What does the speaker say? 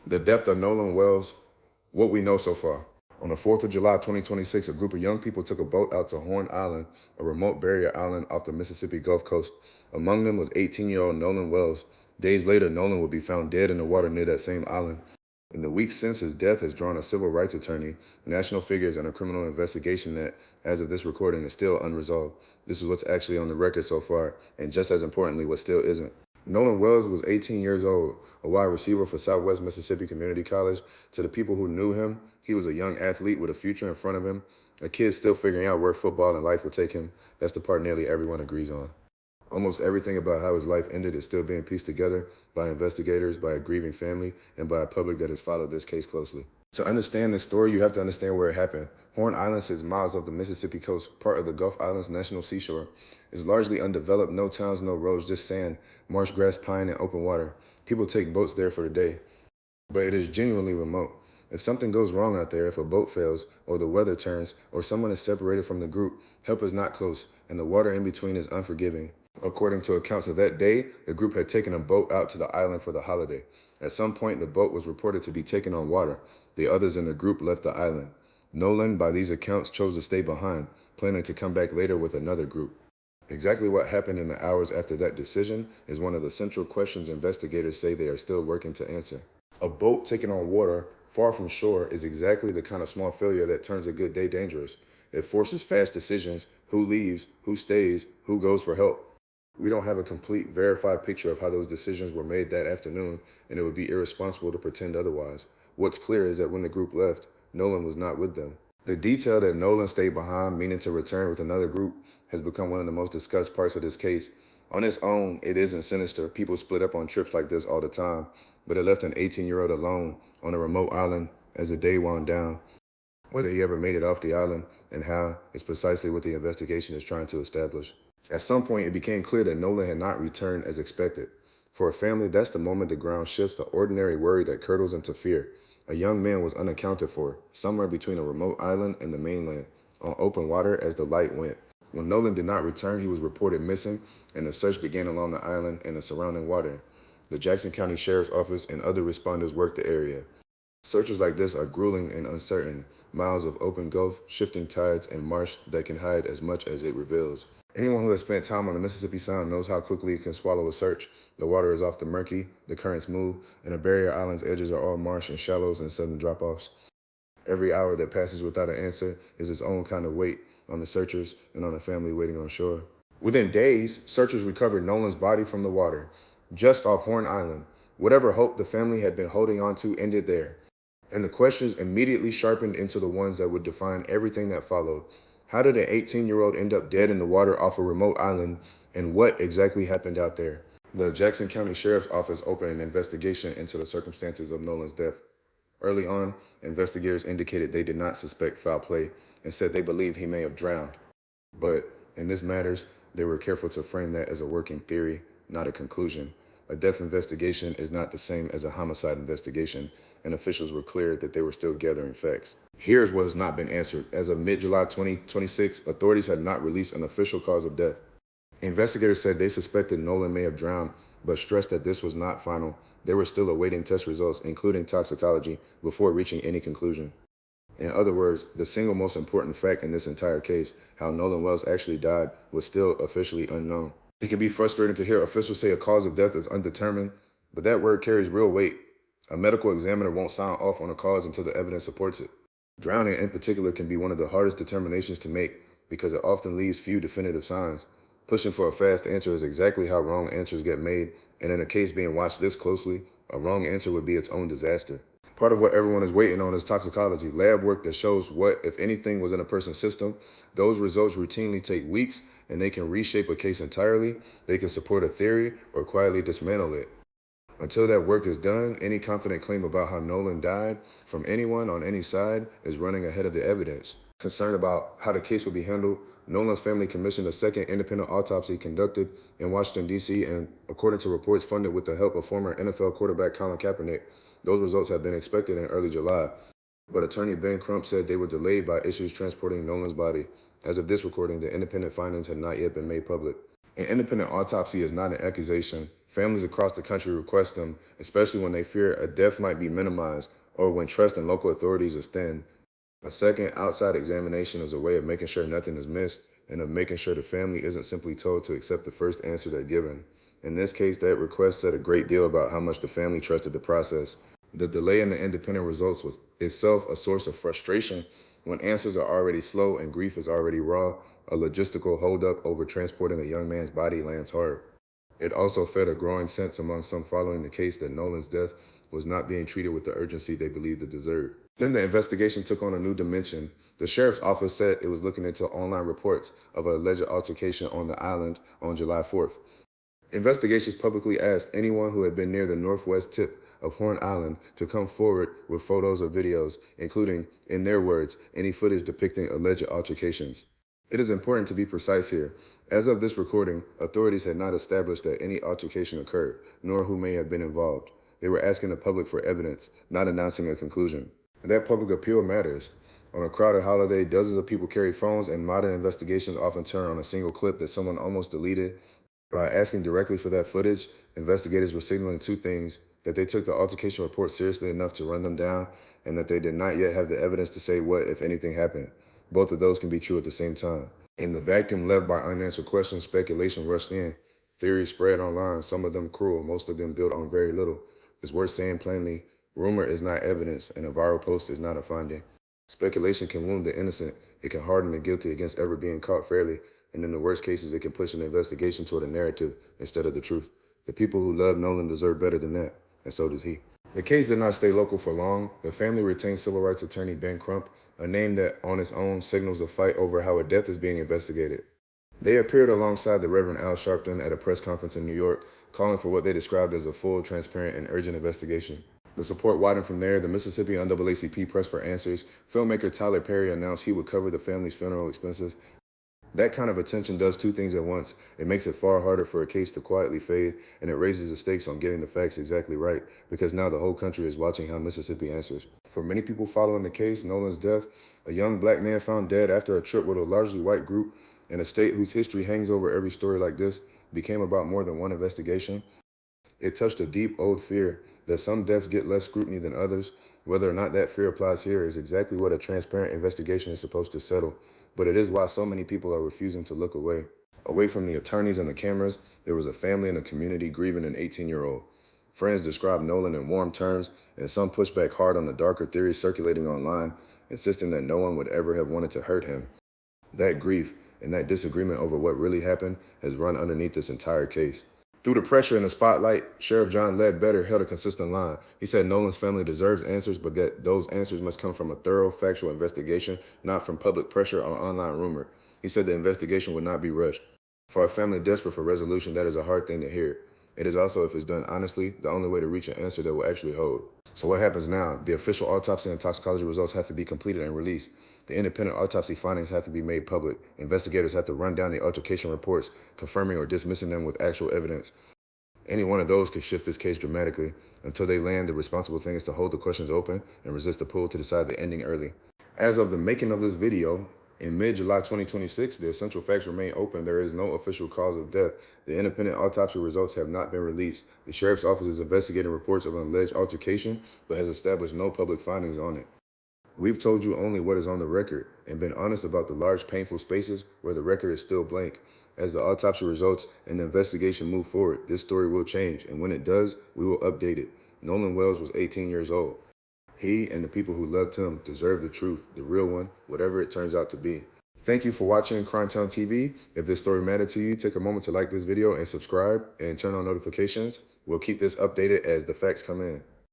The death of Nolan Wells, what we know so far. On the 4th of July, 2026, a group of young people took a boat out to Horn Island, a remote barrier island off the Mississippi Gulf Coast. Among them was 18-year-old Nolan Wells. Days later, Nolan would be found dead in the water near that same island. In the weeks since his death has drawn a civil rights attorney, national figures, and a criminal investigation that, as of this recording, is still unresolved. This is what's actually on the record so far, and just as importantly, what still isn't. Nolan Wells was 18 years old, a wide receiver for Southwest Mississippi Community College. To the people who knew him, he was a young athlete with a future in front of him, a kid still figuring out where football and life would take him. That's the part nearly everyone agrees on. Almost everything about how his life ended is still being pieced together by investigators, by a grieving family, and by a public that has followed this case closely. To understand this story, you have to understand where it happened. Horn Island sits miles off the Mississippi coast, part of the Gulf Islands National Seashore. It's largely undeveloped, no towns, no roads, just sand, marsh grass, pine, and open water. People take boats there for the day, but it is genuinely remote. If something goes wrong out there, if a boat fails, or the weather turns, or someone is separated from the group, help is not close, and the water in between is unforgiving. According to accounts of that day, the group had taken a boat out to the island for the holiday. At some point, the boat was reported to be taken on water. The others in the group left the island. Nolan, by these accounts, chose to stay behind, planning to come back later with another group. Exactly what happened in the hours after that decision is one of the central questions investigators say they are still working to answer. A boat taken on water, far from shore, is exactly the kind of small failure that turns a good day dangerous. It forces fast decisions: who leaves, who stays, who goes for help. We don't have a complete, verified picture of how those decisions were made that afternoon, and it would be irresponsible to pretend otherwise. What's clear is that when the group left, Nolan was not with them. The detail that Nolan stayed behind, meaning to return with another group, has become one of the most discussed parts of this case. On its own, it isn't sinister. People split up on trips like this all the time, but it left an 18-year-old alone on a remote island as the day wound down. Whether he ever made it off the island and how is precisely what the investigation is trying to establish. At some point, it became clear that Nolan had not returned as expected. For a family, that's the moment the ground shifts, the ordinary worry that curdles into fear. A young man was unaccounted for, somewhere between a remote island and the mainland, on open water as the light went. When Nolan did not return, he was reported missing, and a search began along the island and the surrounding water. The Jackson County Sheriff's Office and other responders worked the area. Searches like this are grueling and uncertain. Miles of open gulf, shifting tides, and marsh that can hide as much as it reveals. Anyone who has spent time on the Mississippi Sound knows how quickly it can swallow a search. The water is often murky, the currents move, and the barrier island's edges are all marsh and shallows and sudden drop-offs. Every hour that passes without an answer is its own kind of weight on the searchers and on the family waiting on shore. Within days, searchers recovered Nolan's body from the water, just off Horn Island. Whatever hope the family had been holding on to ended there. And the questions immediately sharpened into the ones that would define everything that followed. How did an 18-year-old end up dead in the water off a remote island, and what exactly happened out there? The Jackson County Sheriff's Office opened an investigation into the circumstances of Nolan's death. Early on, investigators indicated they did not suspect foul play and said they believed he may have drowned. But in this matters, they were careful to frame that as a working theory, not a conclusion. A death investigation is not the same as a homicide investigation, and officials were clear that they were still gathering facts. Here's what has not been answered. As of mid-July 2026, authorities had not released an official cause of death. Investigators said they suspected Nolan may have drowned, but stressed that this was not final. They were still awaiting test results, including toxicology, before reaching any conclusion. In other words, the single most important fact in this entire case, how Nolan Wells actually died, was still officially unknown. It can be frustrating to hear officials say a cause of death is undetermined, but that word carries real weight. A medical examiner won't sign off on a cause until the evidence supports it. Drowning in particular can be one of the hardest determinations to make because it often leaves few definitive signs. Pushing for a fast answer is exactly how wrong answers get made, and in a case being watched this closely, a wrong answer would be its own disaster. Part of what everyone is waiting on is toxicology, lab work that shows what, if anything, was in a person's system. Those results routinely take weeks, and they can reshape a case entirely. They can support a theory or quietly dismantle it. Until that work is done, any confident claim about how Nolan died from anyone on any side is running ahead of the evidence. Concerned about how the case will be handled, Nolan's family commissioned a second independent autopsy conducted in Washington, D.C., and according to reports funded with the help of former NFL quarterback Colin Kaepernick, those results had been expected in early July. But attorney Ben Crump said they were delayed by issues transporting Nolan's body. As of this recording, the independent findings had not yet been made public. An independent autopsy is not an accusation. Families across the country request them, especially when they fear a death might be minimized or when trust in local authorities is thin. A second outside examination is a way of making sure nothing is missed and of making sure the family isn't simply told to accept the first answer they're given. In this case, that request said a great deal about how much the family trusted the process. The delay in the independent results was itself a source of frustration. When answers are already slow and grief is already raw, a logistical holdup over transporting a young man's body lands hard. It also fed a growing sense among some following the case that Nolan's death was not being treated with the urgency they believed it deserved. Then the investigation took on a new dimension. The sheriff's office said it was looking into online reports of an alleged altercation on the island on July 4th. Investigations publicly asked anyone who had been near the northwest tip of Horn Island to come forward with photos or videos, including, in their words, any footage depicting alleged altercations. It is important to be precise here. As of this recording, authorities had not established that any altercation occurred, nor who may have been involved. They were asking the public for evidence, not announcing a conclusion. And that public appeal matters. On a crowded holiday, dozens of people carry phones, and modern investigations often turn on a single clip that someone almost deleted. By asking directly for that footage, investigators were signaling two things: that they took the altercation report seriously enough to run them down, and that they did not yet have the evidence to say what, if anything, happened. Both of those can be true at the same time. In the vacuum left by unanswered questions, speculation rushed in. Theories spread online, some of them cruel, most of them built on very little. It's worth saying plainly, rumor is not evidence, and a viral post is not a finding. Speculation can wound the innocent, it can harden the guilty against ever being caught fairly, and in the worst cases, it can push an investigation toward a narrative instead of the truth. The people who love Nolan deserve better than that, and so does he. The case did not stay local for long. The family retained civil rights attorney Ben Crump, a name that on its own signals a fight over how a death is being investigated. They appeared alongside the Reverend Al Sharpton at a press conference in New York, calling for what they described as a full, transparent, and urgent investigation. The support widened from there. The Mississippi NAACP pressed for answers. Filmmaker Tyler Perry announced he would cover the family's funeral expenses. That kind of attention does two things at once. It makes it far harder for a case to quietly fade, and it raises the stakes on getting the facts exactly right, because now the whole country is watching how Mississippi answers. For many people following the case, Nolan's death, a young black man found dead after a trip with a largely white group in a state whose history hangs over every story like this, became about more than one investigation. It touched a deep old fear that some deaths get less scrutiny than others. Whether or not that fear applies here is exactly what a transparent investigation is supposed to settle. But it is why so many people are refusing to look away. Away from the attorneys and the cameras, there was a family and a community grieving an 18-year-old. Friends described Nolan in warm terms, and some pushed back hard on the darker theories circulating online, insisting that no one would ever have wanted to hurt him. That grief and that disagreement over what really happened has run underneath this entire case. Through the pressure and the spotlight, Sheriff John Ledbetter held a consistent line. He said Nolan's family deserves answers, but that those answers must come from a thorough, factual investigation, not from public pressure or online rumor. He said the investigation would not be rushed. For a family desperate for resolution, that is a hard thing to hear. It is also, if it's done honestly, the only way to reach an answer that will actually hold. So what happens now? The official autopsy and toxicology results have to be completed and released. The independent autopsy findings have to be made public. Investigators have to run down the altercation reports, confirming or dismissing them with actual evidence. Any one of those could shift this case dramatically. Until they land, the responsible thing is to hold the questions open and resist the pull to decide the ending early. As of the making of this video, in mid-July 2026, the essential facts remain open. There is no official cause of death. The independent autopsy results have not been released. The sheriff's office is investigating reports of an alleged altercation, but has established no public findings on it. We've told you only what is on the record and been honest about the large, painful spaces where the record is still blank. As the autopsy results and the investigation move forward, this story will change, and when it does, we will update it. Nolan Wells was 18 years old. He and the people who loved him deserve the truth, the real one, whatever it turns out to be. Thank you for watching Crimetown TV. If this story mattered to you, take a moment to like this video and subscribe and turn on notifications. We'll keep this updated as the facts come in.